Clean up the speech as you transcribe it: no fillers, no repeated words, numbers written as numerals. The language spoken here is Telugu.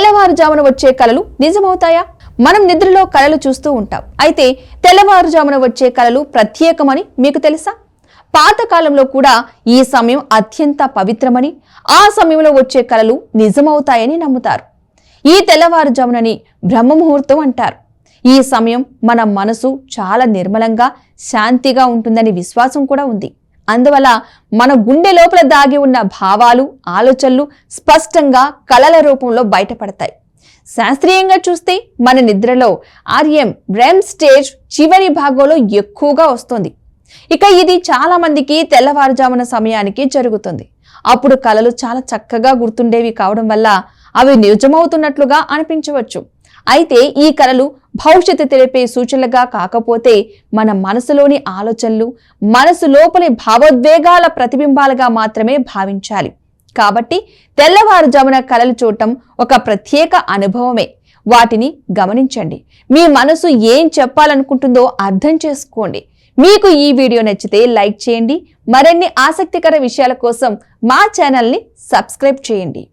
తెల్లవారుజామున వచ్చే కలలు నిజమవుతాయా? మనం నిద్రలో కలలు చూస్తూ ఉంటాం. అయితే తెల్లవారుజామున వచ్చే కలలు ప్రత్యేకమని మీకు తెలుసా? పాతకాలంలో కూడా ఈ సమయం అత్యంత పవిత్రమని, ఆ సమయంలో వచ్చే కలలు నిజమవుతాయని నమ్ముతారు. ఈ తెల్లవారుజామునని బ్రహ్మముహూర్తం అంటారు. ఈ సమయం మన మనసు చాలా నిర్మలంగా, శాంతిగా ఉంటుందని విశ్వాసం కూడా ఉంది. అందువల్ల మన గుండె లోపల దాగి ఉన్న భావాలు, ఆలోచనలు స్పష్టంగా కలల రూపంలో బయటపడతాయి. శాస్త్రీయంగా చూస్తే మన నిద్రలో REM స్టేజ్ చివరి భాగంలో ఎక్కువగా వస్తుంది. ఇక ఇది చాలా మందికి తెల్లవారుజామున సమయానికి జరుగుతుంది. అప్పుడు కలలు చాలా చక్కగా గుర్తుండేవి కావడం వల్ల అవి నిజమవుతున్నట్లుగా అనిపించవచ్చు. అయితే ఈ కలలు భవిష్యత్తు తెలిపే సూచనలుగా కాకపోతే మన మనసులోని ఆలోచనలు, మనసు లోపలి భావోద్వేగాల ప్రతిబింబాలుగా మాత్రమే భావించాలి. కాబట్టి తెల్లవారుజామున కలలు చూడటం ఒక ప్రత్యేక అనుభవమే. వాటిని గమనించండి. మీ మనసు ఏం చెప్పాలనుకుంటుందో అర్థం చేసుకోండి. మీకు ఈ వీడియో నచ్చితే లైక్ చేయండి. మరిన్ని ఆసక్తికర విషయాల కోసం మా ఛానల్ని సబ్స్క్రైబ్ చేయండి.